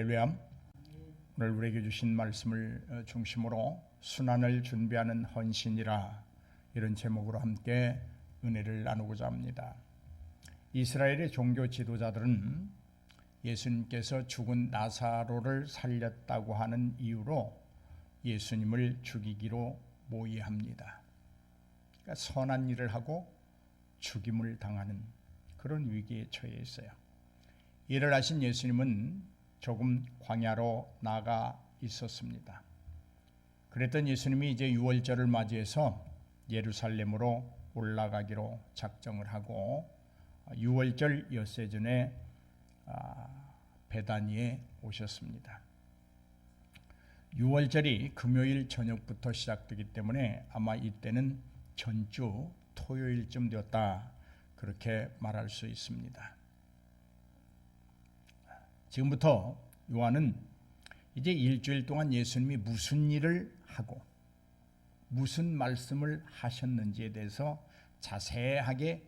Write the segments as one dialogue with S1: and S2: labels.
S1: 할렐루야. 오늘 우리에게 주신 말씀을 중심으로 순환을 준비하는 헌신이라 이런 제목으로 함께 은혜를 나누고자 합니다. 이스라엘의 종교 지도자들은 예수님께서 죽은 나사로를 살렸다고 하는 이유로 예수님을 죽이기로 모의합니다. 그러니까 선한 일을 하고 죽임을 당하는 그런 위기에 처해 있어요. 이를 하신 예수님은 조금 광야로 나가 있었습니다. 그랬던 예수님이 이제 유월절을 맞이해서 예루살렘으로 올라가기로 작정을 하고 유월절 엿새 전에 베다니에 오셨습니다. 유월절이 금요일 저녁부터 시작되기 때문에 아마 이때는 전주 토요일쯤 되었다 그렇게 말할 수 있습니다. 지금부터 요한은 이제 일주일 동안 예수님이 무슨 일을 하고 무슨 말씀을 하셨는지에 대해서 자세하게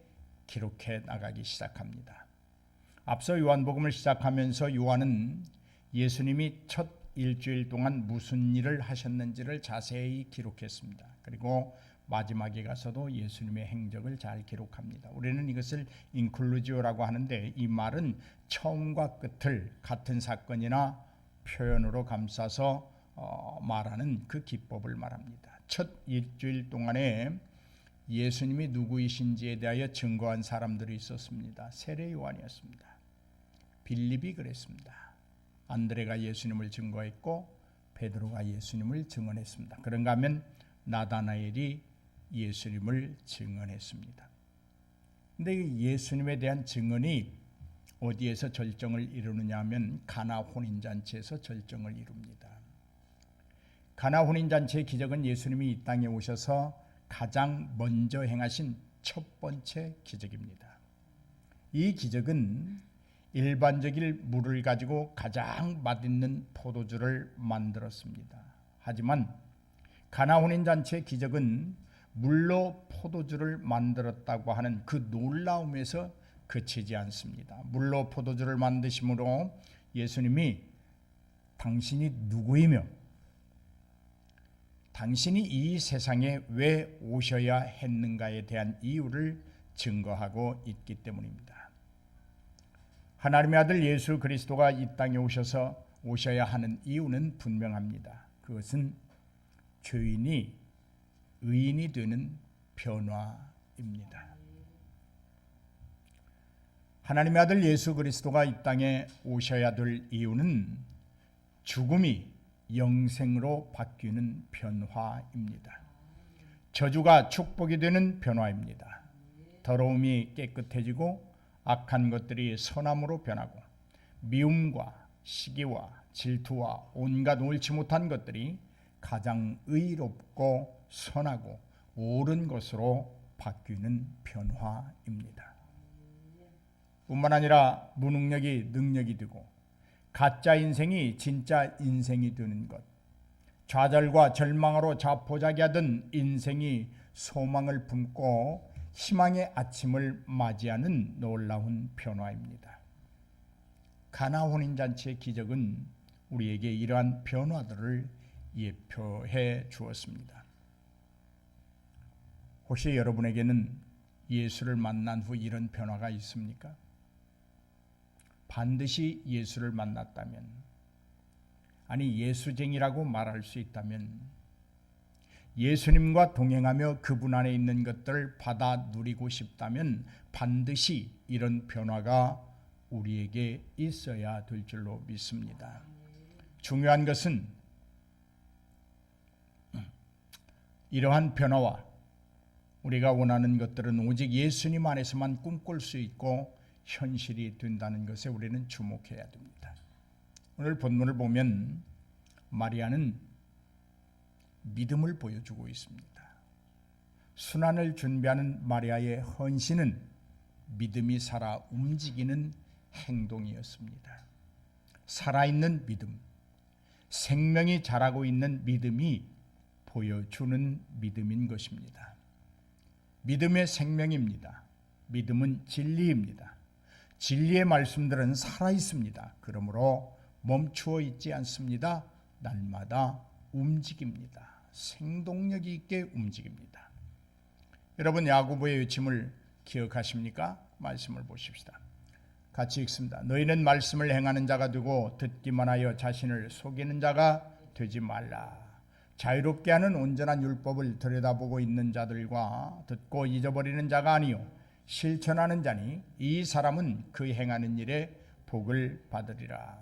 S1: 기록해 나가기 시작합니다. 앞서 요한복음을 시작하면서 요한은 예수님이 첫 일주일 동안 무슨 일을 하셨는지를 자세히 기록했습니다. 그리고 마지막에 가서도 예수님의 행적을 잘 기록합니다. 우리는 이것을 인클루지오라고 하는데 이 말은 처음과 끝을 같은 사건이나 표현으로 감싸서 말하는 그 기법을 말합니다. 첫 일주일 동안에 예수님이 누구이신지에 대하여 증거한 사람들이 있었습니다. 세례 요한이었습니다. 빌립이 그랬습니다. 안드레가 예수님을 증거했고 베드로가 예수님을 증언했습니다. 그런가 하면 나다나엘이 예수님을 증언했습니다. 그런데 예수님에 대한 증언이 어디에서 절정을 이루느냐 하면 가나 혼인잔치에서 절정을 이룹니다. 가나 혼인잔치의 기적은 예수님이 이 땅에 오셔서 가장 먼저 행하신 첫 번째 기적입니다. 이 기적은 일반적인 물을 가지고 가장 맛있는 포도주를 만들었습니다. 하지만 가나 혼인잔치의 기적은 물로 포도주를 만들었다고 하는 그 놀라움에서 그치지 않습니다. 물로 포도주를 만드심으로 예수님이 당신이 누구이며 당신이 이 세상에 왜 오셔야 했는가에 대한 이유를 증거하고 있기 때문입니다. 하나님의 아들 예수 그리스도가 이 땅에 오셔야 하는 이유는 분명합니다. 그것은 죄인이 의인이 되는 변화입니다. 하나님의 아들 예수 그리스도가 이 땅에 오셔야 될 이유는 죽음이 영생으로 바뀌는 변화입니다. 저주가 축복이 되는 변화입니다. 더러움이 깨끗해지고 악한 것들이 선함으로 변하고 미움과 시기와 질투와 온갖 옳지 못한 것들이 가장 의롭고 선하고 옳은 것으로 바뀌는 변화입니다. 뿐만 아니라 무능력이 능력이 되고 가짜 인생이 진짜 인생이 되는 것, 좌절과 절망으로 자포자기하던 인생이 소망을 품고 희망의 아침을 맞이하는 놀라운 변화입니다. 가나 혼인잔치의 기적은 우리에게 이러한 변화들을 예표해 주었습니다. 혹시 여러분에게는 예수를 만난 후 이런 변화가 있습니까? 반드시 예수를 만났다면, 아니 예수쟁이라고 말할 수 있다면, 예수님과 동행하며 그분 안에 있는 것들을 받아 누리고 싶다면 반드시 이런 변화가 우리에게 있어야 될 줄로 믿습니다. 중요한 것은 이러한 변화와 우리가 원하는 것들은 오직 예수님 안에서만 꿈꿀 수 있고 현실이 된다는 것에 우리는 주목해야 됩니다. 오늘 본문을 보면 마리아는 믿음을 보여주고 있습니다. 순환을 준비하는 마리아의 헌신은 믿음이 살아 움직이는 행동이었습니다. 살아있는 믿음, 생명이 자라고 있는 믿음이 보여주는 믿음인 것입니다. 믿음의 생명입니다. 믿음은 진리입니다. 진리의 말씀들은 살아있습니다. 그러므로 멈추어 있지 않습니다. 날마다 움직입니다. 생동력이 있게 움직입니다. 여러분, 야고보의 외침을 기억하십니까? 말씀을 보십시다. 같이 읽습니다. 너희는 말씀을 행하는 자가 되고 듣기만 하여 자신을 속이는 자가 되지 말라. 자유롭게 하는 온전한 율법을 들여다보고 있는 자들과 듣고 잊어버리는 자가 아니요 실천하는 자니 이 사람은 그 행하는 일에 복을 받으리라.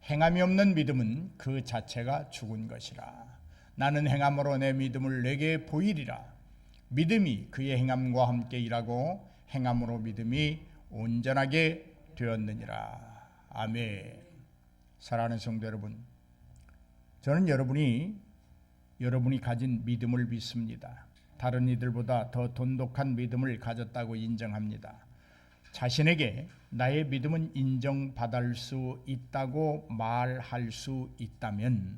S1: 행함이 없는 믿음은 그 자체가 죽은 것이라. 나는 행함으로 내 믿음을 내게 보이리라. 믿음이 그의 행함과 함께 일하고 행함으로 믿음이 온전하게 되었느니라. 아멘. 사랑하는 성도 여러분, 저는 여러분이 가진 믿음을 믿습니다. 다른 이들보다 더 돈독한 믿음을 가졌다고 인정합니다. 자신에게 나의 믿음은 인정받을 수 있다고 말할 수 있다면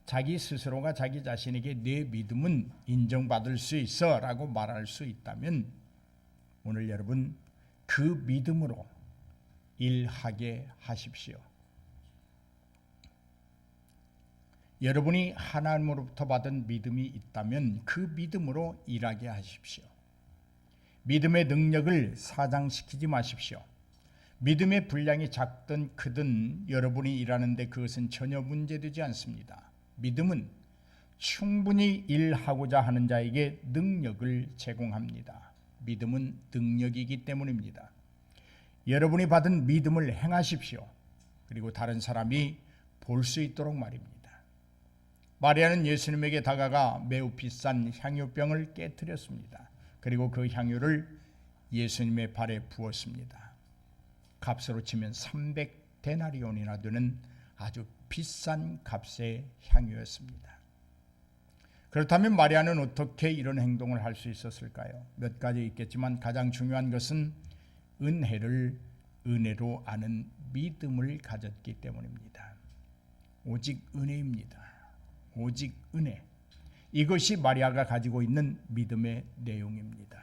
S1: 자기 스스로가 자기 자신에게 내 믿음은 인정받을 수 있어 라고 말할 수 있다면 오늘 여러분 그 믿음으로 일하게 하십시오. 여러분이 하나님으로부터 받은 믿음이 있다면 그 믿음으로 일하게 하십시오. 믿음의 능력을 사장시키지 마십시오. 믿음의 분량이 작든 크든 여러분이 일하는데 그것은 전혀 문제되지 않습니다. 믿음은 충분히 일하고자 하는 자에게 능력을 제공합니다. 믿음은 능력이기 때문입니다. 여러분이 받은 믿음을 행하십시오. 그리고 다른 사람이 볼 수 있도록 말입니다. 마리아는 예수님에게 다가가 매우 비싼 향유병을 깨뜨렸습니다. 그리고 그 향유를 예수님의 발에 부었습니다. 값으로 치면 300데나리온이나 되는 아주 비싼 값의 향유였습니다. 그렇다면 마리아는 어떻게 이런 행동을 할 수 있었을까요? 몇 가지 있겠지만 가장 중요한 것은 은혜를 은혜로 아는 믿음을 가졌기 때문입니다. 오직 은혜입니다. 오직 은혜. 이것이 마리아가 가지고 있는 믿음의 내용입니다.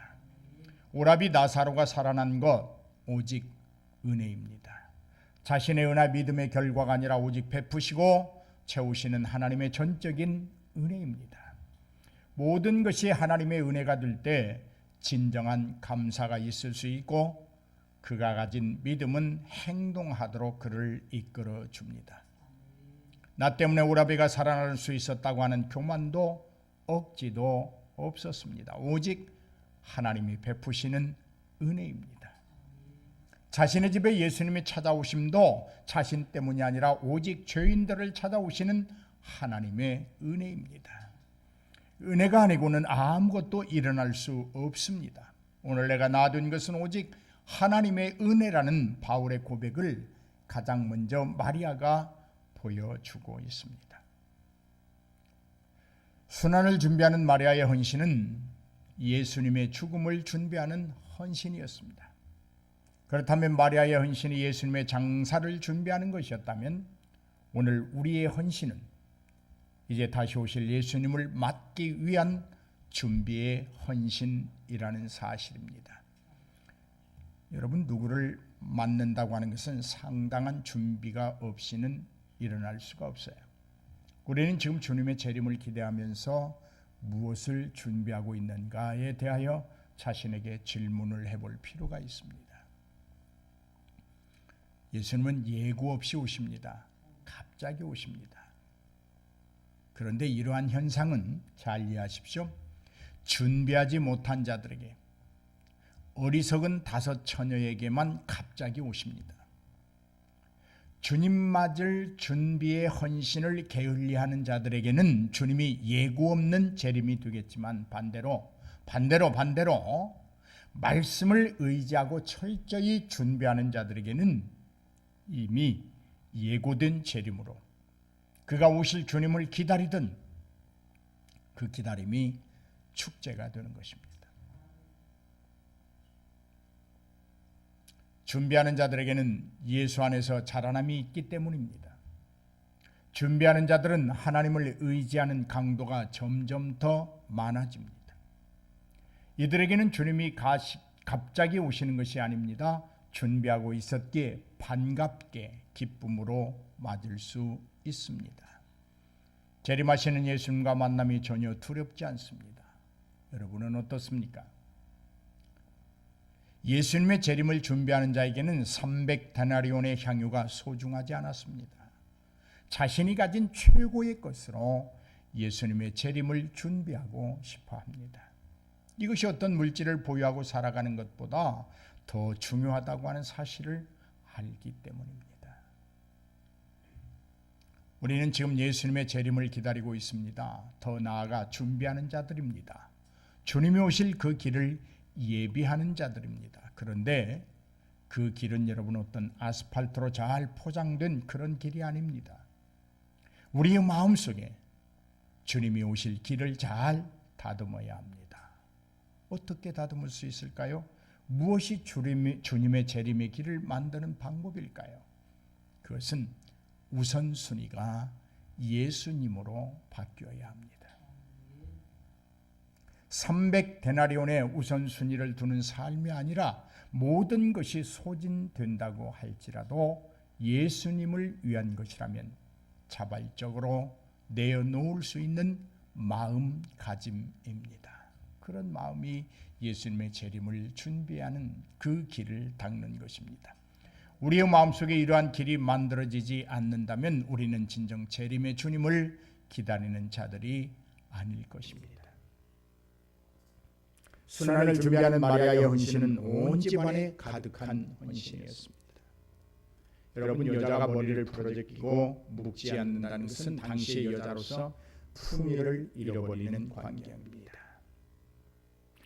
S1: 오라비 나사로가 살아난 것 오직 은혜입니다. 자신의 은하 믿음의 결과가 아니라 오직 베푸시고 채우시는 하나님의 전적인 은혜입니다. 모든 것이 하나님의 은혜가 될 때 진정한 감사가 있을 수 있고 그가 가진 믿음은 행동하도록 그를 이끌어 줍니다. 나 때문에 오라비가 살아날 수 있었다고 하는 교만도 억지도 없었습니다. 오직 하나님이 베푸시는 은혜입니다. 자신의 집에 예수님이 찾아오심도 자신 때문이 아니라 오직 죄인들을 찾아오시는 하나님의 은혜입니다. 은혜가 아니고는 아무것도 일어날 수 없습니다. 오늘 내가 나된 것은 오직 하나님의 은혜라는 바울의 고백을 가장 먼저 마리아가 보여주고 있습니다. 순환을 준비하는 마리아의 헌신은 예수님의 죽음을 준비하는 헌신이었습니다. 그렇다면 마리아의 헌신이 예수님의 장사를 준비하는 것이었다면 오늘 우리의 헌신은 이제 다시 오실 예수님을 맞기 위한 준비의 헌신이라는 사실입니다. 여러분, 누구를 맞는다고 하는 것은 상당한 준비가 없이는 일어날 수가 없어요. 우리는 지금 주님의 재림을 기대하면서 무엇을 준비하고 있는가에 대하여 자신에게 질문을 해볼 필요가 있습니다. 예수님은 예고 없이 오십니다. 갑자기 오십니다. 그런데 이러한 현상은 잘 이해하십시오. 준비하지 못한 자들에게, 어리석은 다섯 처녀에게만 갑자기 오십니다. 주님 맞을 준비의 헌신을 게을리하는 자들에게는 주님이 예고 없는 재림이 되겠지만 반대로 말씀을 의지하고 철저히 준비하는 자들에게는 이미 예고된 재림으로 그가 오실 주님을 기다리던 그 기다림이 축제가 되는 것입니다. 준비하는 자들에게는 예수 안에서 자라남이 있기 때문입니다. 준비하는 자들은 하나님을 의지하는 강도가 점점 더 많아집니다. 이들에게는 주님이 갑자기 오시는 것이 아닙니다. 준비하고 있었기에 반갑게 기쁨으로 맞을 수 있습니다. 재림하시는 예수님과 만남이 전혀 두렵지 않습니다. 여러분은 어떻습니까? 예수님의 재림을 준비하는 자에게는 300데나리온의 향유가 소중하지 않았습니다. 자신이 가진 최고의 것으로 예수님의 재림을 준비하고 싶어 합니다. 이것이 어떤 물질을 보유하고 살아가는 것보다 더 중요하다고 하는 사실을 알기 때문입니다. 우리는 지금 예수님의 재림을 기다리고 있습니다. 더 나아가 준비하는 자들입니다. 주님이 오실 그 길을 예비하는 자들입니다. 그런데 그 길은 여러분 어떤 아스팔트로 잘 포장된 그런 길이 아닙니다. 우리의 마음속에 주님이 오실 길을 잘 다듬어야 합니다. 어떻게 다듬을 수 있을까요? 무엇이 주님의 재림의 길을 만드는 방법일까요? 그것은 우선순위가 예수님으로 바뀌어야 합니다. 300데나리온의 우선순위를 두는 삶이 아니라 모든 것이 소진된다고 할지라도 예수님을 위한 것이라면 자발적으로 내어놓을 수 있는 마음가짐입니다. 그런 마음이 예수님의 재림을 준비하는 그 길을 닦는 것입니다. 우리의 마음속에 이러한 길이 만들어지지 않는다면 우리는 진정 재림의 주님을 기다리는 자들이 아닐 것입니다. 순환을 준비하는 마리아의 헌신은 온 집안에 가득한 헌신이었습니다. 여러분, 여자가 머리를 부러지고 묶지 않는다는 것은 당시의 여자로서 품위를 잃어버리는 광경입니다.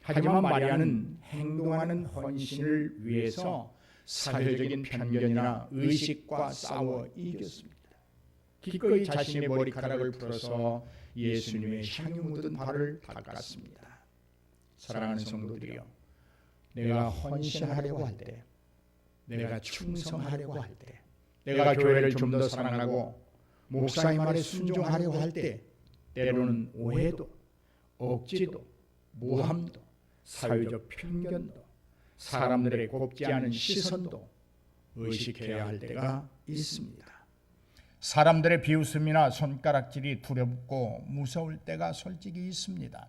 S1: 하지만 마리아는 행동하는 헌신을 위해서 사회적인 편견이나 의식과 싸워 이겼습니다. 기꺼이 자신의 머리카락을 풀어서 예수님의 향유 묻은 발을 닦았습니다. 사랑하는 성도들이여, 내가 헌신하려고 할 때, 내가 충성하려고 할 때, 내가 교회를 좀 더 사랑하고 목사님 말에 순종하려고 할 때 때로는 오해도, 억지도, 모함도, 사회적 편견도, 사람들의 곱지 않은 시선도 의식해야 할 때가 있습니다. 사람들의 비웃음이나 손가락질이 두렵고 무서울 때가 솔직히 있습니다.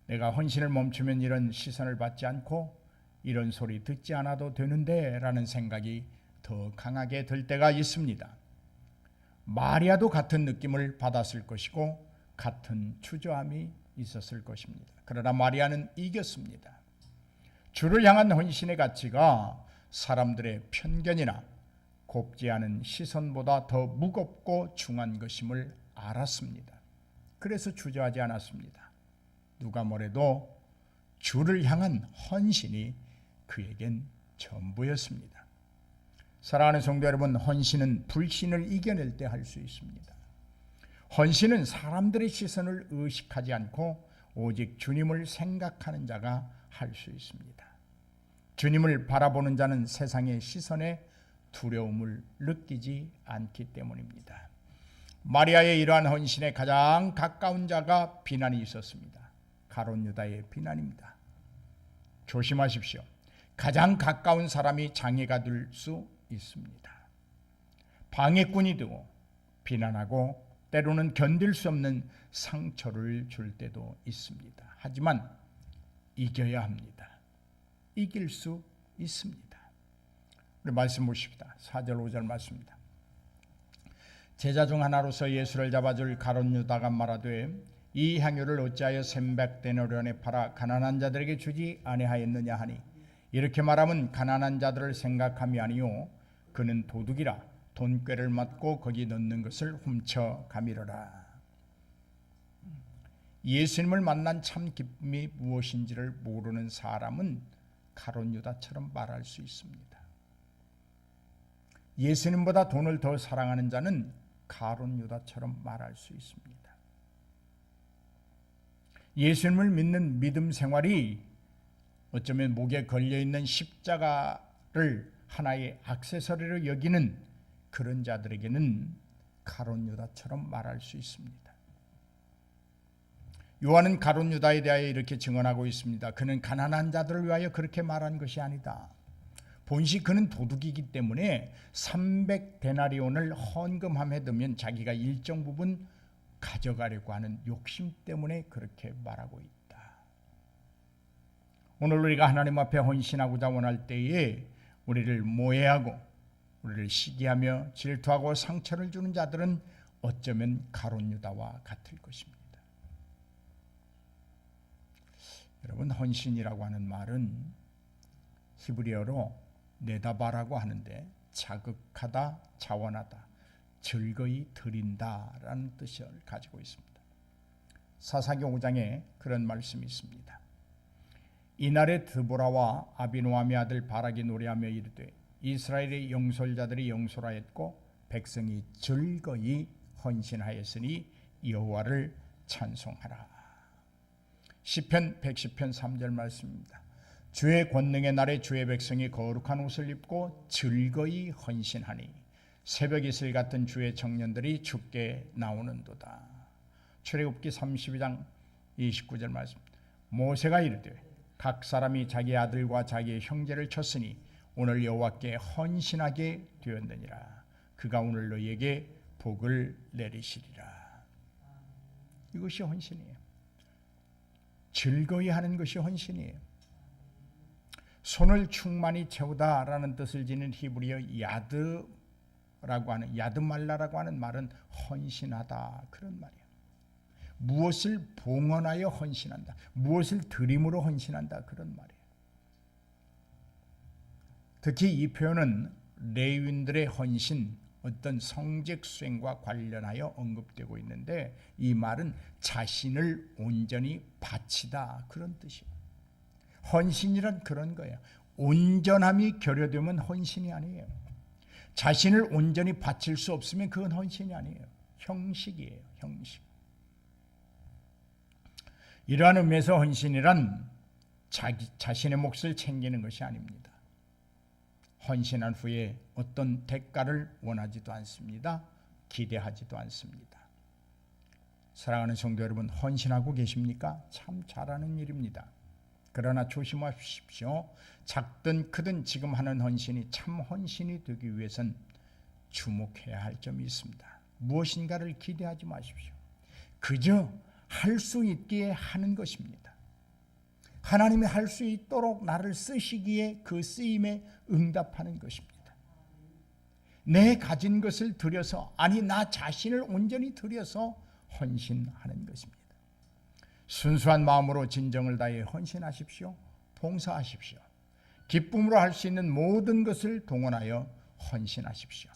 S1: 내가 헌신을 멈추면 이런 시선을 받지 않고 이런 소리 듣지 않아도 되는데 라는 생각이 더 강하게 들 때가 있습니다. 마리아도 같은 느낌을 받았을 것이고 같은 주저함이 있었을 것입니다. 그러나 마리아는 이겼습니다. 주를 향한 헌신의 가치가 사람들의 편견이나 곱지 않은 시선보다 더 무겁고 중한 것임을 알았습니다. 그래서 주저하지 않았습니다. 누가 뭐래도 주를 향한 헌신이 그에겐 전부였습니다. 사랑하는 성도 여러분, 헌신은 불신을 이겨낼 때 할 수 있습니다. 헌신은 사람들의 시선을 의식하지 않고 오직 주님을 생각하는 자가 할 수 있습니다. 주님을 바라보는 자는 세상의 시선에 두려움을 느끼지 않기 때문입니다. 마리아의 이러한 헌신에 가장 가까운 자가 비난이 있었습니다. 가룟 유다의 비난입니다. 조심하십시오. 가장 가까운 사람이 장애가 될 수 있습니다. 방해꾼이 되고 비난하고 때로는 견딜 수 없는 상처를 줄 때도 있습니다. 하지만 이겨야 합니다. 이길 수 있습니다. 우리 말씀 보십시다. 4절 5절 말씀입니다. 제자 중 하나로서 예수를 잡아줄 가룟 유다가 말하되 이 향유를 어찌하여 300데나리온에 팔아 가난한 자들에게 주지 아니하였느냐 하니 이렇게 말하면 가난한 자들을 생각함이 아니요 그는 도둑이라 돈꾀를 맞고 거기 넣는 것을 훔쳐가미러라. 예수님을 만난 참 기쁨이 무엇인지를 모르는 사람은 가룟 유다처럼 말할 수 있습니다. 예수님보다 돈을 더 사랑하는 자는 가룟 유다처럼 말할 수 있습니다. 예수님을 믿는 믿음 생활이 어쩌면 목에 걸려있는 십자가를 하나의 액세서리로 여기는 그런 자들에게는 가룟 유다처럼 말할 수 있습니다. 요한은 가룟 유다에 대하여 이렇게 증언하고 있습니다. 그는 가난한 자들을 위하여 그렇게 말한 것이 아니다. 본시 그는 도둑이기 때문에 300데나리온을 헌금함에 두면 자기가 일정 부분 가져가려고 하는 욕심 때문에 그렇게 말하고 있다. 오늘 우리가 하나님 앞에 헌신하고자 원할 때에 우리를 모해하고 우리를 시기하며 질투하고 상처를 주는 자들은 어쩌면 가룟 유다와 같을 것입니다. 여러분, 헌신이라고 하는 말은 히브리어로 네다바라고 하는데 자극하다, 자원하다, 즐거이 드린다라는 뜻을 가지고 있습니다. 사사기 5장에 그런 말씀이 있습니다. 이날에 드보라와 아비노함의 아들 바락이 노래하며 이르되 이스라엘의 영솔자들이 영솔하였고 백성이 즐거이 헌신하였으니 여호와를 찬송하라. 시편 110편 3절 말씀입니다. 주의 권능의 날에 주의 백성이 거룩한 옷을 입고 즐거이 헌신하니 새벽 이슬 같은 주의 청년들이 주께 나오는도다. 출애굽기 32장 29절 말씀. 모세가 이르되 각 사람이 자기 아들과 자기의 형제를 쳤으니 오늘 여호와께 헌신하게 되었느니라. 그가 오늘 너희에게 복을 내리시리라. 이것이 헌신이에요. 즐거이 하는 것이 헌신이에요. 손을 충만히 채우다라는 뜻을 지닌 히브리어 야드라고 하는 야드말라라고 하는 말은 헌신하다 그런 말이에요. 무엇을 봉헌하여 헌신한다, 무엇을 드림으로 헌신한다 그런 말이에요. 특히 이 표현은 레위인들의 헌신, 어떤 성직 수행과 관련하여 언급되고 있는데 이 말은 자신을 온전히 바치다 그런 뜻이에요. 헌신이란 그런 거예요. 온전함이 결여되면 헌신이 아니에요. 자신을 온전히 바칠 수 없으면 그건 헌신이 아니에요. 형식이에요. 형식. 이러한 의미에서 헌신이란 자신의 몫을 챙기는 것이 아닙니다. 헌신한 후에 어떤 대가를 원하지도 않습니다. 기대하지도 않습니다. 사랑하는 성도 여러분, 헌신하고 계십니까? 참 잘하는 일입니다. 그러나 조심하십시오. 작든 크든 지금 하는 헌신이 참 헌신이 되기 위해선 주목해야 할 점이 있습니다. 무엇인가를 기대하지 마십시오. 그저 할 수 있기에 하는 것입니다. 하나님이 할 수 있도록 나를 쓰시기에 그 쓰임에 응답하는 것입니다. 내 가진 것을 들여서, 아니 나 자신을 온전히 들여서 헌신하는 것입니다. 순수한 마음으로 진정을 다해 헌신하십시오. 봉사하십시오. 기쁨으로 할 수 있는 모든 것을 동원하여 헌신하십시오.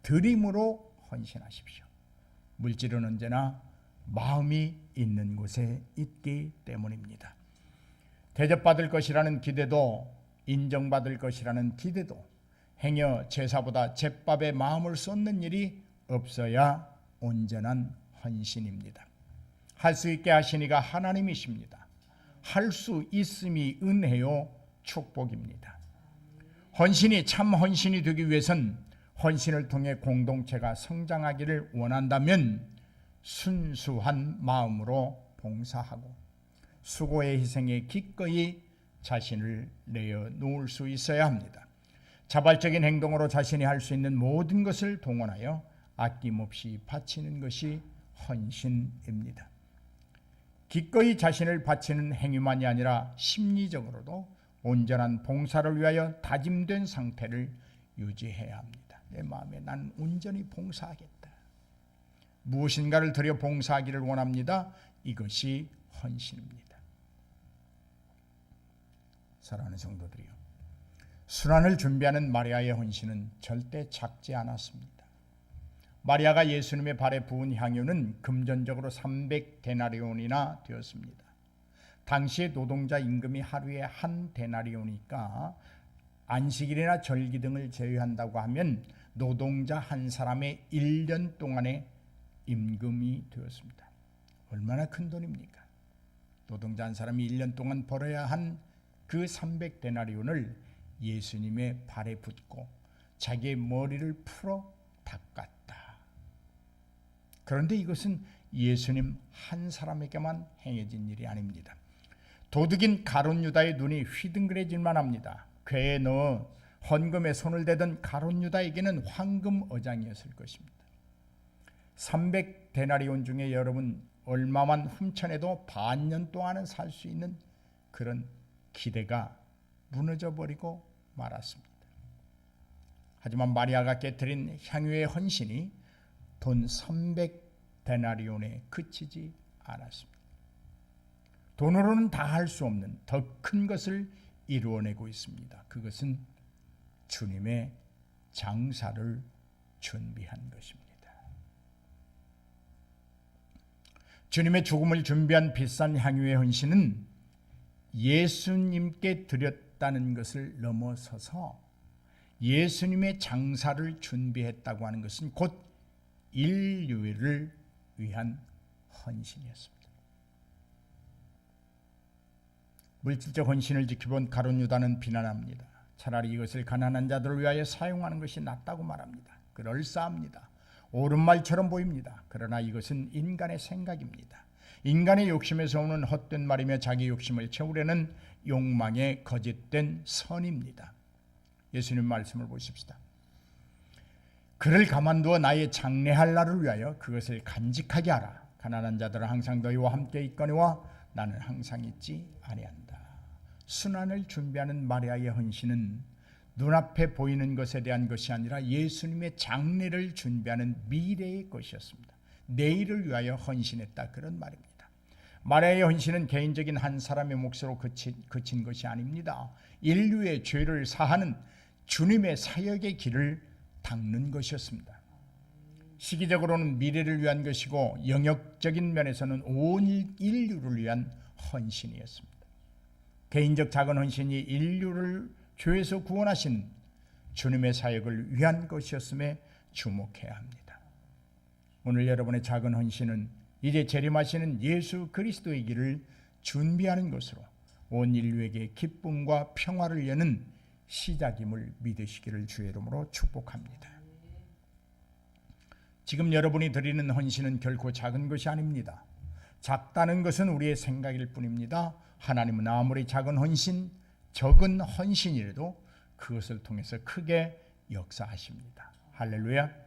S1: 드림으로 헌신하십시오. 물질은 언제나 마음이 있는 곳에 있기 때문입니다. 대접받을 것이라는 기대도, 인정받을 것이라는 기대도, 행여 제사보다 제밥에 마음을 쏟는 일이 없어야 온전한 헌신입니다. 할 수 있게 하시니가 하나님이십니다. 할 수 있음이 은혜요 축복입니다. 헌신이 참 헌신이 되기 위해선 헌신을 통해 공동체가 성장하기를 원한다면 순수한 마음으로 봉사하고 수고의 희생에 기꺼이 자신을 내어 놓을 수 있어야 합니다. 자발적인 행동으로 자신이 할 수 있는 모든 것을 동원하여 아낌없이 바치는 것이 헌신입니다. 기꺼이 자신을 바치는 행위만이 아니라 심리적으로도 온전한 봉사를 위하여 다짐된 상태를 유지해야 합니다. 내 마음에 나는 온전히 봉사하겠다. 무엇인가를 들여 봉사하기를 원합니다. 이것이 헌신입니다. 사랑하는 성도들이요, 순환을 준비하는 마리아의 헌신은 절대 작지 않았습니다. 마리아가 예수님의 발에 부은 향유는 금전적으로 300데나리온이나 되었습니다. 당시의 노동자 임금이 하루에 한 데나리온이니까 안식일이나 절기 등을 제외한다고 하면 노동자 한 사람의 1년 동안의 임금이 되었습니다. 얼마나 큰 돈입니까? 노동자 한 사람이 1년 동안 벌어야 한 그 300데나리온을 예수님의 발에 붓고 자기의 머리를 풀어 닦았다. 그런데 이것은 예수님 한 사람에게만 행해진 일이 아닙니다. 도둑인 가룟 유다의 눈이 휘둥그레질만 합니다. 궤에 넣어 헌금에 손을 대던 가룟 유다에게는 황금 어장이었을 것입니다. 300데나리온 중에 여러분 얼마만 훔쳐내도 반년 동안은 살 수 있는 그런 기대가 무너져 버리고 말았습니다. 하지만 마리아가 깨뜨린 향유의 헌신이 돈 300데나리온에 그치지 않았습니다. 돈으로는 다 할 수 없는 더 큰 것을 이루어내고 있습니다. 그것은 주님의 장사를 준비한 것입니다. 주님의 죽음을 준비한 비싼 향유의 헌신은 예수님께 드렸다는 것을 넘어서서 예수님의 장사를 준비했다고 하는 것은 곧 인류를 위한 헌신이었습니다. 물질적 헌신을 지켜본 가룟 유다는 비난합니다. 차라리 이것을 가난한 자들을 위하여 사용하는 것이 낫다고 말합니다. 그럴싸합니다. 옳은 말처럼 보입니다. 그러나 이것은 인간의 생각입니다. 인간의 욕심에서 오는 헛된 말이며 자기 욕심을 채우려는 욕망의 거짓된 선입니다. 예수님 말씀을 보십시다. 그를 가만두어 나의 장래할 날을 위하여 그것을 간직하게 하라. 가난한 자들은 항상 너희와 함께 있거니와 나는 항상 있지 아니한다. 순환을 준비하는 마리아의 헌신은 눈앞에 보이는 것에 대한 것이 아니라 예수님의 장래를 준비하는 미래의 것이었습니다. 내일을 위하여 헌신했다, 그런 말입니다. 마리아의 헌신은 개인적인 한 사람의 몫으로 그친 것이 아닙니다. 인류의 죄를 사하는 주님의 사역의 길을 닦는 것이었습니다. 시기적으로는 미래를 위한 것이고 영역적인 면에서는 온 인류를 위한 헌신이었습니다. 개인적 작은 헌신이 인류를 죄에서 구원하신 주님의 사역을 위한 것이었음에 주목해야 합니다. 오늘 여러분의 작은 헌신은 이제 재림하시는 예수 그리스도의 길을 준비하는 것으로 온 인류에게 기쁨과 평화를 여는 시작임을 믿으시기를 주의 이름으로 축복합니다. 지금 여러분이 드리는 헌신은 결코 작은 것이 아닙니다. 작다는 것은 우리의 생각일 뿐입니다. 하나님은 아무리 작은 헌신, 적은 헌신이라도 그것을 통해서 크게 역사하십니다. 할렐루야.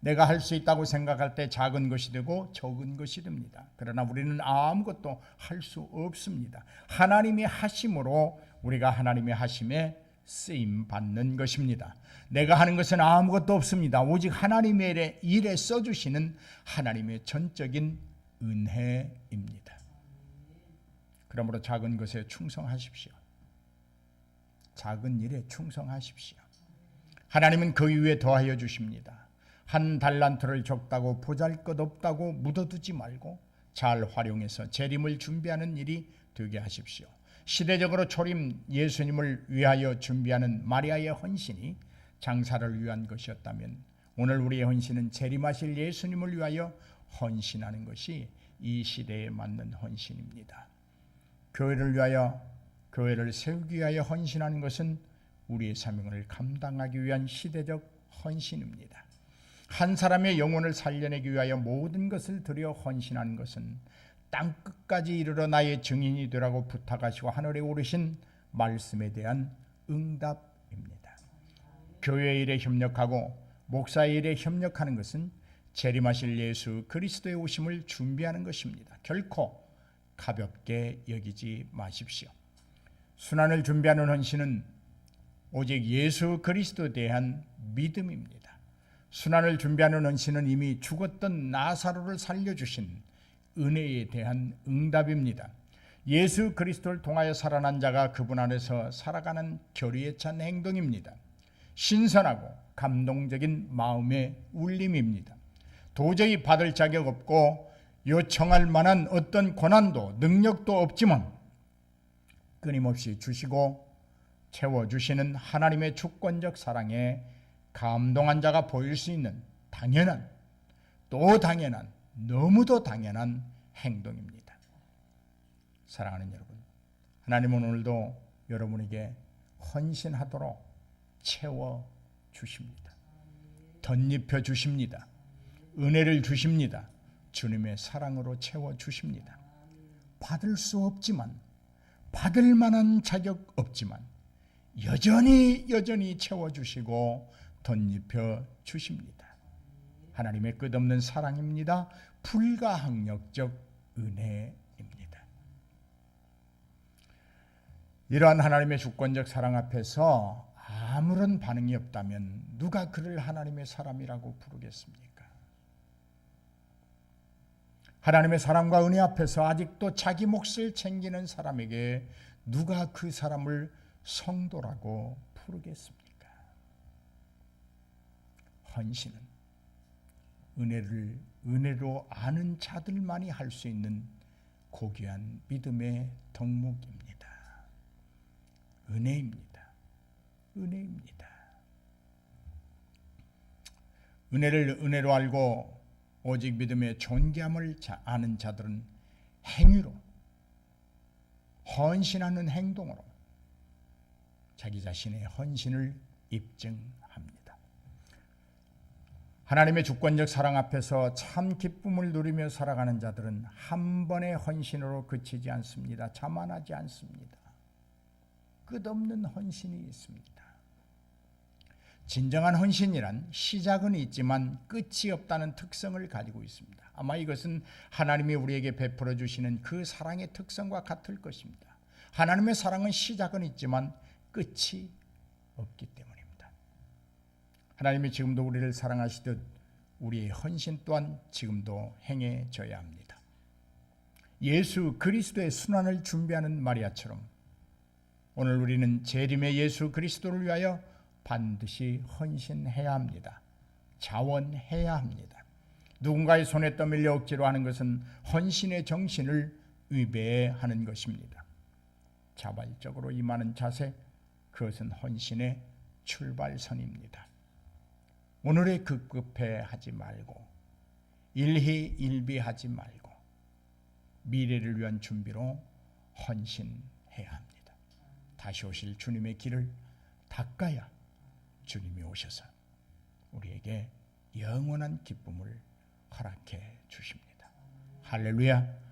S1: 내가 할 수 있다고 생각할 때 작은 것이 되고 적은 것이 됩니다. 그러나 우리는 아무것도 할 수 없습니다. 하나님이 하심으로 우리가 하나님의 하심에 쓰임 받는 것입니다. 내가 하는 것은 아무것도 없습니다. 오직 하나님의 일에 써주시는 하나님의 전적인 은혜입니다. 그러므로 작은 것에 충성하십시오. 작은 일에 충성하십시오. 하나님은 그 이후에 더하여 주십니다. 한 달란트를 적다고 보잘것없다고 묻어두지 말고 잘 활용해서 재림을 준비하는 일이 되게 하십시오. 시대적으로 초림 예수님을 위하여 준비하는 마리아의 헌신이 장사를 위한 것이었다면 오늘 우리의 헌신은 재림하실 예수님을 위하여 헌신하는 것이 이 시대에 맞는 헌신입니다. 교회를 위하여, 교회를 세우기 위하여 헌신하는 것은 우리의 사명을 감당하기 위한 시대적 헌신입니다. 한 사람의 영혼을 살려내기 위하여 모든 것을 들여 헌신하는 것은 땅끝까지 이르러 나의 증인이 되라고 부탁하시고 하늘에 오르신 말씀에 대한 응답입니다. 교회 일에 협력하고 목사의 일에 협력하는 것은 재림하실 예수 그리스도의 오심을 준비하는 것입니다. 결코 가볍게 여기지 마십시오. 순환을 준비하는 헌신은 오직 예수 그리스도에 대한 믿음입니다. 순환을 준비하는 헌신은 이미 죽었던 나사로를 살려주신 은혜에 대한 응답입니다. 예수 그리스도를 통하여 살아난 자가 그분 안에서 살아가는 결의에 찬 행동입니다. 신선하고 감동적인 마음의 울림입니다. 도저히 받을 자격 없고 요청할 만한 어떤 권한도 능력도 없지만 끊임없이 주시고 채워주시는 하나님의 주권적 사랑에 감동한 자가 보일 수 있는 당연한, 또 당연한, 너무도 당연한 행동입니다. 사랑하는 여러분, 하나님은 오늘도 여러분에게 헌신하도록 채워주십니다. 덧입혀 주십니다. 은혜를 주십니다. 주님의 사랑으로 채워주십니다. 받을 수 없지만, 받을 만한 자격 없지만 여전히 채워주시고 덧입혀 주십니다. 하나님의 끝없는 사랑입니다. 불가항력적 은혜입니다. 이러한 하나님의 주권적 사랑 앞에서 아무런 반응이 없다면 누가 그를 하나님의 사람이라고 부르겠습니까? 하나님의 사랑과 은혜 앞에서 아직도 자기 몫을 챙기는 사람에게 누가 그 사람을 성도라고 부르겠습니까? 헌신은 은혜로 아는 자들만이 할 수 있는 고귀한 믿음의 덕목입니다. 은혜입니다. 은혜를 은혜로 알고 오직 믿음의 존귀함을 아는 자들은 행위로, 헌신하는 행동으로 자기 자신의 헌신을 입증합니다. 하나님의 주권적 사랑 앞에서 참 기쁨을 누리며 살아가는 자들은 한 번의 헌신으로 그치지 않습니다. 자만하지 않습니다. 끝없는 헌신이 있습니다. 진정한 헌신이란 시작은 있지만 끝이 없다는 특성을 가지고 있습니다. 아마 이것은 하나님이 우리에게 베풀어 주시는 그 사랑의 특성과 같을 것입니다. 하나님의 사랑은 시작은 있지만 끝이 없기 때문입니다. 하나님이 지금도 우리를 사랑하시듯 우리의 헌신 또한 지금도 행해져야 합니다. 예수 그리스도의 순환을 준비하는 마리아처럼 오늘 우리는 재림의 예수 그리스도를 위하여 반드시 헌신해야 합니다. 자원해야 합니다. 누군가의 손에 떠밀려 억지로 하는 것은 헌신의 정신을 위배하는 것입니다. 자발적으로 임하는 자세, 그것은 헌신의 출발선입니다. 오늘에 급급해하지 말고 일희일비하지 말고 미래를 위한 준비로 헌신해야 합니다. 다시 오실 주님의 길을 닦아야 주님이 오셔서 우리에게 영원한 기쁨을 허락해 주십니다. 할렐루야.